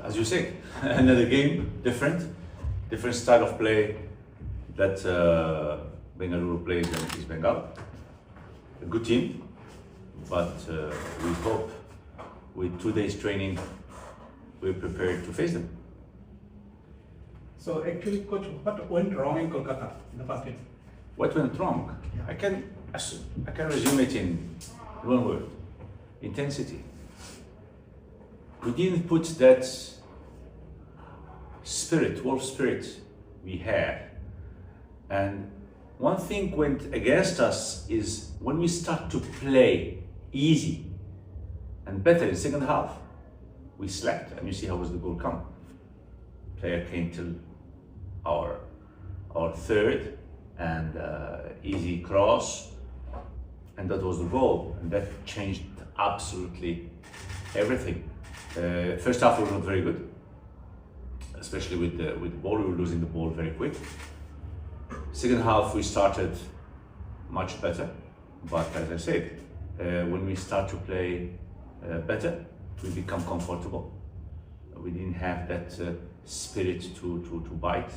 as you say, another game, different style of play that Bengaluru plays in East Bengal. A good team, but we hope with 2 days training, we're prepared to face them. So actually, coach, what went wrong in Kolkata in the first game? What went wrong? Yeah. I can resume it in one word: intensity. We didn't put that spirit, wolf spirit we had. And one thing went against us is when we start to play easy and better in second half, we slacked, and you see how was the goal come. Player came till our third and easy cross, and that was the goal, and that changed absolutely everything. First half we were not very good, especially with the ball. We were losing the ball very quick. Second half we started much better, but as I said, when we start to play better, we become comfortable. We didn't have that spirit to bite,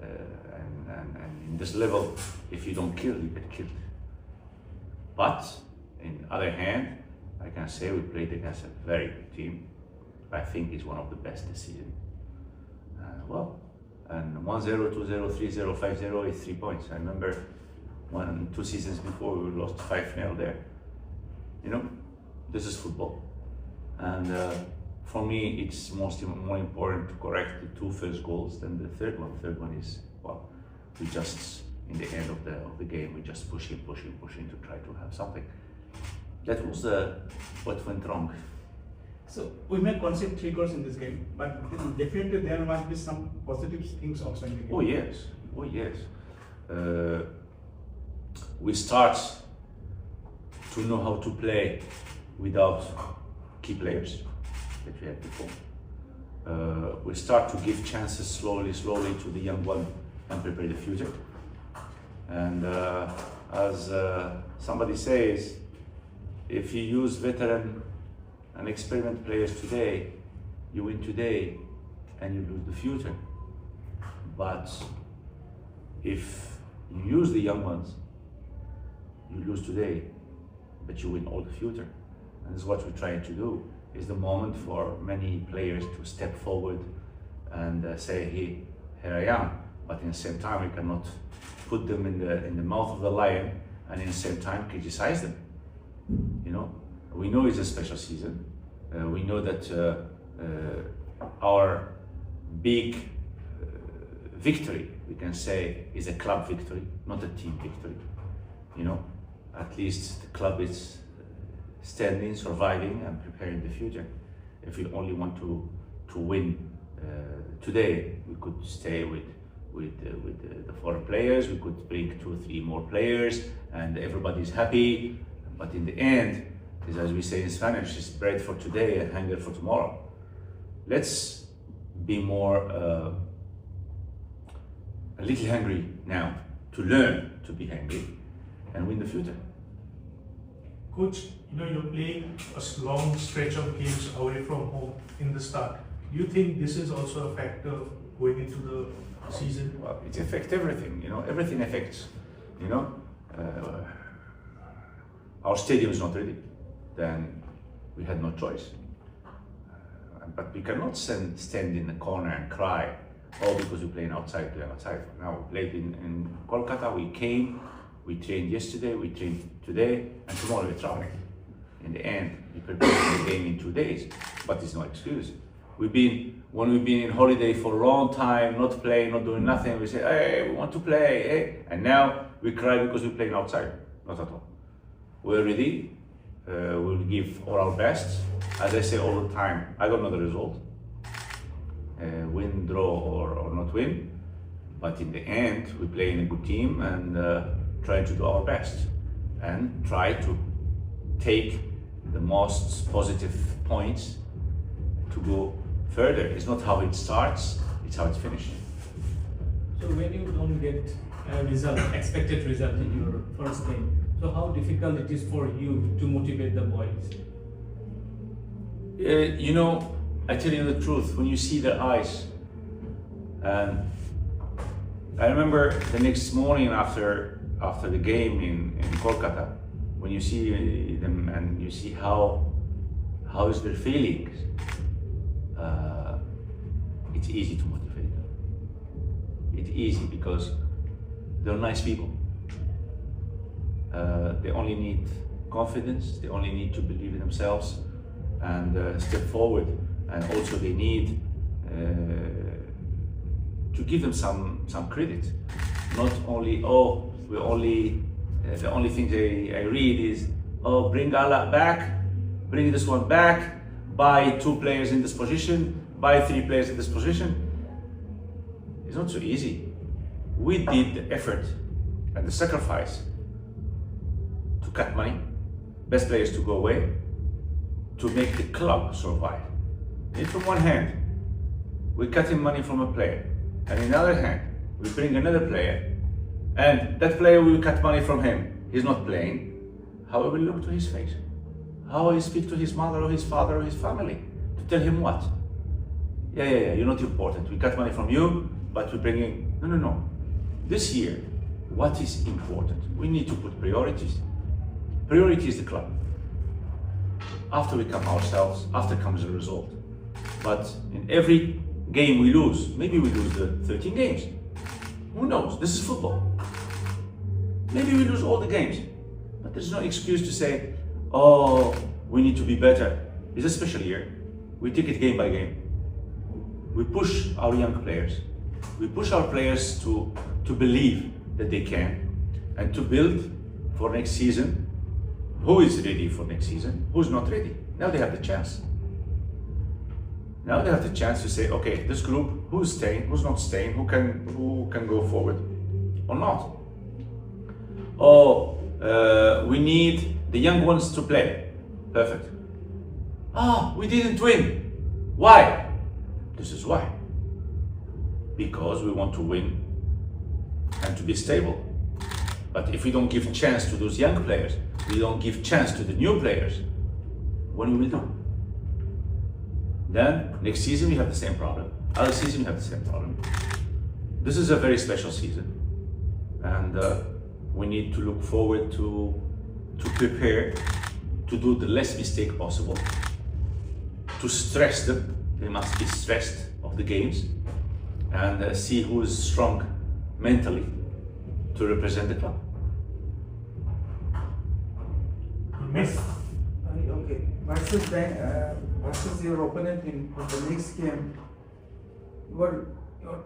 and in this level, if you don't kill, you get killed. But in the other hand, I can say we played against a very good team. I think it's one of the best this season. And 1-0, 2-0, 3-0, 5-0 is 3 points. I remember 2 seasons before we lost 5-0 there. You know, this is football. And for me, it's more important to correct the 2 first goals than the third one. The third one is, well, we just, in the end of the game, we just pushing to try to have something. That was what went wrong. So we may concede 3 goals in this game, but definitely there must be some positive things also in the game. Oh yes. We start to know how to play without key players that we had before. We start to give chances slowly to the young one and prepare the future. And as somebody says, if you use veteran and experiment players today, you win today and you lose the future. But if you use the young ones, you lose today, but you win all the future. And this is what we're trying to do. Is the moment for many players to step forward and say, here I am. But in the same time, we cannot put them in the mouth of the lion and in the same time criticize them. You know, we know it's a special season. We know that our big victory, we can say, is a club victory, not a team victory. You know, at least the club is standing, surviving, and preparing the future. If we only want to win today, we could stay with the foreign players. We could bring 2 or 3 more players, and everybody's happy. But in the end, as we say in Spanish, it's bread for today and hunger for tomorrow. Let's be more a little hungry now, to learn to be hungry and win the future. Coach, you know, you're playing a long stretch of games away from home in the start. Do you think this is also a factor going into the season? Well, it affects everything, you know, everything affects, you know. Our stadium is not ready, then we had no choice. But we cannot stand in the corner and cry, oh, because we're playing outside. Now we played in Kolkata, we came, we trained yesterday, we trained today, and tomorrow we're traveling. In the end, we prepared the game in 2 days, but it's no excuse. When we've been in holiday for a long time, not playing, not doing nothing, we say, hey, we want to play, hey. And now we cry because we're playing outside. Not at all. We're ready, we'll give all our best. As I say all the time, I don't know the result. Win, draw, or not win. But in the end, we play in a good team and try to do our best. And try to take the most positive points to go further. It's not how it starts, it's how it's finished. So when you don't get a result, expected result in your first game, so how difficult it is for you to motivate the boys? You know, I tell you the truth, when you see their eyes, and I remember the next morning after the game in Kolkata, when you see them and you see how is their feelings, it's easy to motivate them. It's easy because they're nice people. They only need confidence, they only need to believe in themselves and step forward. And also they need to give them some credit. Not only, oh, we only, the only thing I read is, oh, bring Allah back, bring this one back, buy 2 players in this position, buy 3 players in this position. It's not so easy. We did the effort and the sacrifice to cut money, best players to go away, to make the club survive. And from one hand, we cut him money from a player, and in the other hand, we bring another player, and that player we cut money from him. He's not playing. How will we look to his face? How will he speak to his mother or his father or his family? To tell him what? Yeah, you're not important. We cut money from you, but we're bringing, no. This year, what is important? We need to put priorities. Priority is the club. After we come ourselves, after comes the result. But in every game we lose, maybe we lose the 13 games. Who knows? This is football. Maybe we lose all the games. But there's no excuse to say, oh, we need to be better. It's a special year. We take it game by game. We push our young players. We push our players to believe that they can and to build for next season. Who is ready for next season? Who's not ready? Now they have the chance. Now they have the chance to say, okay, this group, who's staying, who's not staying, who can go forward or not. Oh, we need the young ones to play. Perfect. Ah, we didn't win. Why? This is why. Because we want to win and to be stable. But if we don't give chance to those young players, we don't give chance to the new players, what we will do? Then next season we have the same problem. Other season we have the same problem. This is a very special season, and we need to look forward to prepare, to do the less mistake possible, to stress them. They must be stressed of the games, and see who is strong mentally to represent the club. Miss. Okay. Versus your opponent in the next game, your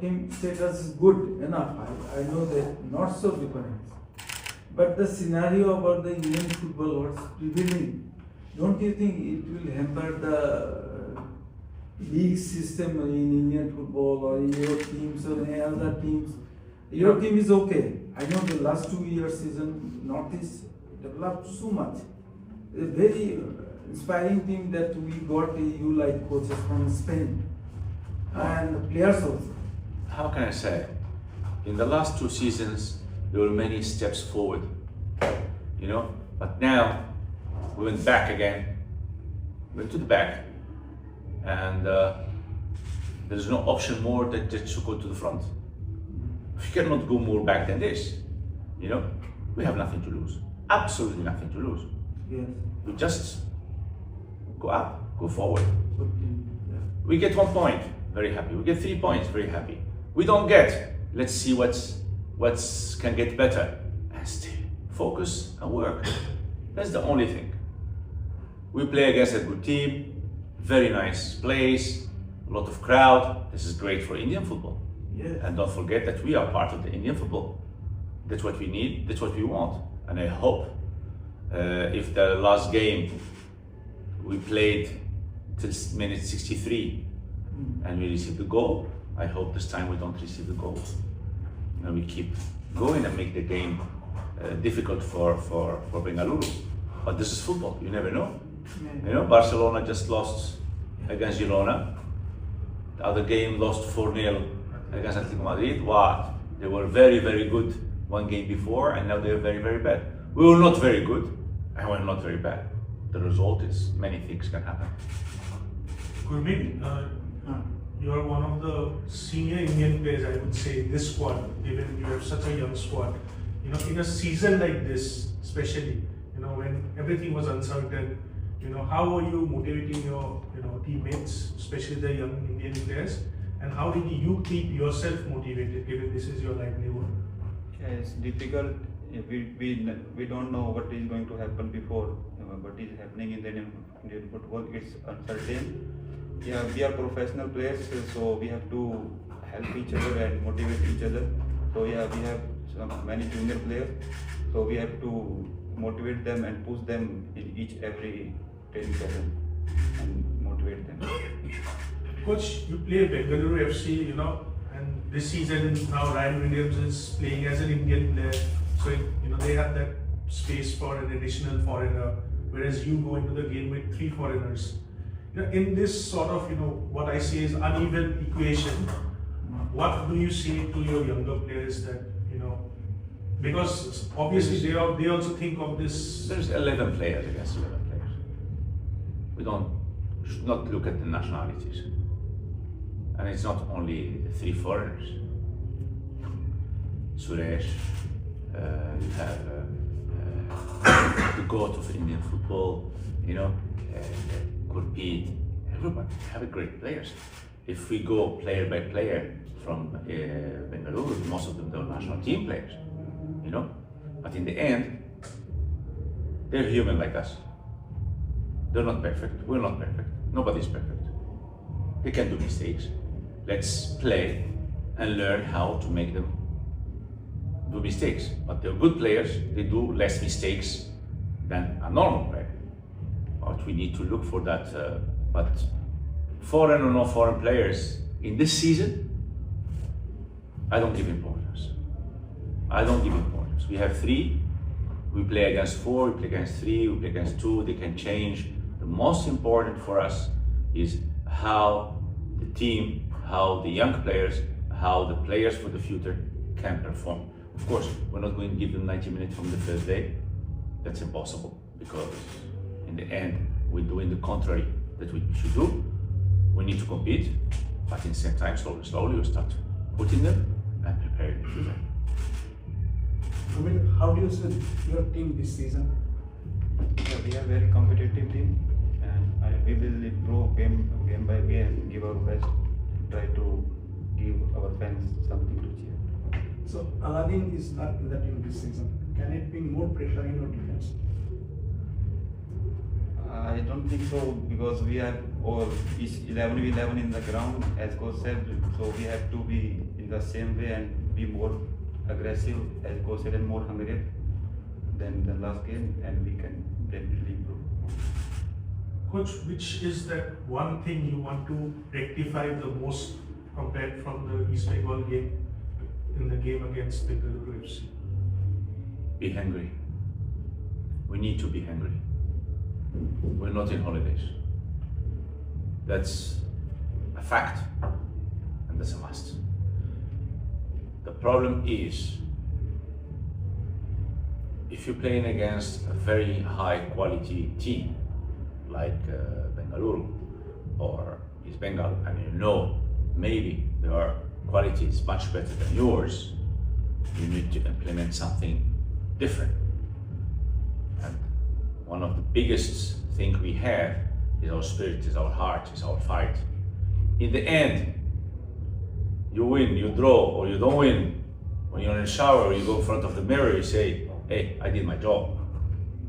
team status is good enough. I know that not so different. But the scenario about the Indian football was prevailing. Don't you think it will hamper the league system in Indian football or in your teams or any other teams? Your team is okay. I know the last 2 years season Northeast developed so much. A very inspiring team that we got you like coaches from Spain and players also. How can I say? In the last 2 seasons, there were many steps forward, you know. But now we went back again. Went to the back, and there's no option more than just to go to the front. We cannot go more back than this, you know. We have nothing to lose. Absolutely nothing to lose. Yes. We just go up, go forward. Good team. Yeah. We get 1 point, very happy. We get 3 points, very happy. We don't get, let's see what's can get better, and still focus and work. That's the only thing. We play against a good team, very nice place, a lot of crowd. This is great for Indian football. Yes. And don't forget that we are part of the Indian football. That's what we need, that's what we want. And I hope if the last game we played till minute 63 and we received the goal, I hope this time we don't receive the goal. And we keep going and make the game difficult for Bengaluru. But this is football, you never know. Yeah. You know, Barcelona just lost against Girona. The other game lost 4-0 against Atletico Madrid. What? They were very, very good 1 game before, and now they're very, very bad. We were not very good, and we're not very bad. The result is many things can happen. Gurmeet, you are one of the senior Indian players, I would say, in this squad, given you have such a young squad. You know, in a season like this, especially, you know, when everything was uncertain, you know, how were you motivating your, you know, teammates, especially the young Indian players, and how did you keep yourself motivated, given this is your livelihood? Yeah, it's difficult. We don't know what is going to happen before, what is happening in the Indian football. It's uncertain. Yeah, we are professional players, so we have to help each other and motivate each other. So yeah, we have many junior players, so we have to motivate them and push them in every training session and motivate them. Coach, you play Bengaluru FC, you know, and this season now Ryan Williams is playing as an Indian player, so you know they have that space for an additional foreigner, whereas you go into the game with 3 foreigners. You know, in this sort of, you know, what I say is uneven equation, what do you say to your younger players that, you know, because obviously they also think of this. There's 11 players against 11 players. We should not look at the nationalities. And it's not only the 3 foreigners. Suresh, you have the goat of Indian football, you know, Gurmeet, everybody have great players. If we go player by player from Bengaluru, most of them are national team players, you know. But in the end, they're human like us. They're not perfect. We're not perfect. Nobody's perfect. They can do mistakes. Let's play and learn how to make them do mistakes. But they're good players. They do less mistakes than a normal player. But we need to look for that. But foreign or no foreign players in this season, I don't give importance. I don't give importance. We have 3. We play against 4. We play against 3. We play against 2. They can change. The most important for us is how the team, how the young players, how the players for the future can perform. Of course, we're not going to give them 90 minutes from the first day. That's impossible, because in the end, we're doing the contrary that we should do. We need to compete, but in the same time, slowly we start putting them and preparing the future. I mean, how do you see your team this season? Yeah, we are a very competitive team, and we will improve game by game, give our best, try to give our fans something to cheer. So Aladdin is not in the team this season. Can it bring more pressure in your defense? I don't think so, because we have each 11 in the ground, as coach said, so we have to be in the same way and be more aggressive, as coach said, and more hungry than the last game, and we can definitely improve. Coach, which is that one thing you want to rectify the most compared from the East Bengal game in the game against Bengaluru FC? Be hungry. We need to be hungry. We're not in holidays. That's a fact, and that's a must. The problem is, if you're playing against a very high quality team like Bengaluru or East Bengal, and you know maybe their quality is much better than yours, you need to implement something different. And one of the biggest things we have is our spirit, is our heart, is our fight. In the end, you win, you draw, or you don't win. When you're in the shower, you go in front of the mirror, you say, hey, I did my job.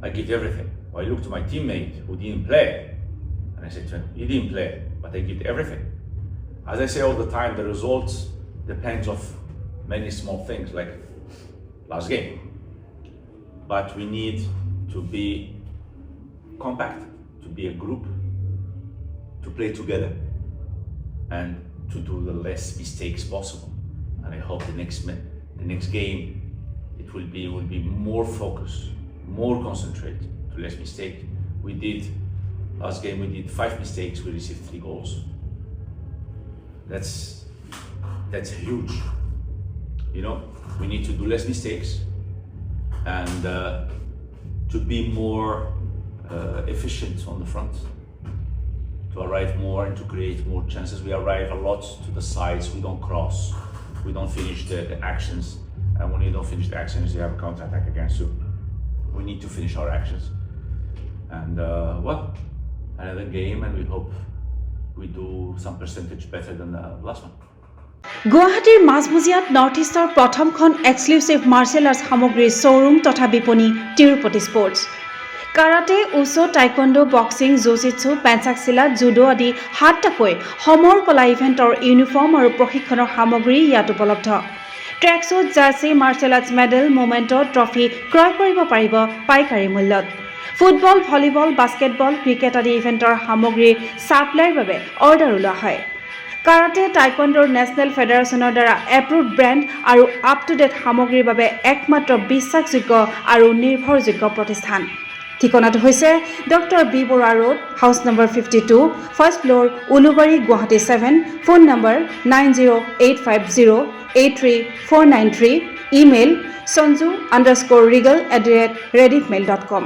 I give everything. Or I look to my teammate who didn't play, and I say to him, he didn't play, but I give everything. As I say all the time, the results depends of many small things, like last game. But we need to be compact, to be a group, to play together, and to do the less mistakes possible. And I hope the next game it will be more focused, more concentrated, to less mistake. Last game we did 5 mistakes, we received 3 goals. That's huge. You know, we need to do less mistakes and to be more efficient on the front, to arrive more and to create more chances. We arrive a lot to the sides, we don't cross, we don't finish the actions, and when you don't finish the actions, you have a counter-attack against you. We need to finish our actions. And well, another game, and we hope we do some percentage better than the last one. গুৱাহাটীৰ মাজমজিয়াত north ইষ্টৰ প্ৰথমখন exclusive martial arts সামগ্ৰীৰ showroom তথা বিপণী Tirupati sports. Karate, wushu, taekwondo, boxing, jujitsu, pencak silat, judo আদি 7টাকৈ সমৰ কলা ইভেণ্টৰ ইউনিফৰ্ম আৰু প্ৰশিক্ষণৰ সামগ্ৰী ইয়াত উপলব্ধ। Tracksuit, jersey, martial arts medal, memento, trophy ক্ৰয় কৰিব পাৰিব পাইকাৰী মূল্যত। ফুটবল, ভলীবল, বাস্কেটবল, ক্ৰিকেট আদি ইভেণ্টৰ সামগ্ৰীৰ ছাপ্লাইৰ বাবে অৰ্ডাৰ ওলোৱা হয়। কাৰাটে, টাইকোৱাণ্ডোৰ নেশ্যনেল ফেডাৰেশ্যনৰ দ্বাৰা এপ্ৰুভড ব্ৰেণ্ড আৰু আপ টু ডেট সামগ্ৰীৰ বাবে একমাত্ৰ বিশ্বাসযোগ্য আৰু নিৰ্ভৰযোগ্য প্ৰতিষ্ঠান। ঠিকনাটো হৈছে doctor B Barua road, house number 52, first floor, Ulubari, Guwahati 7, phone number 9085083493, email sanju_regal@rediffmail.com।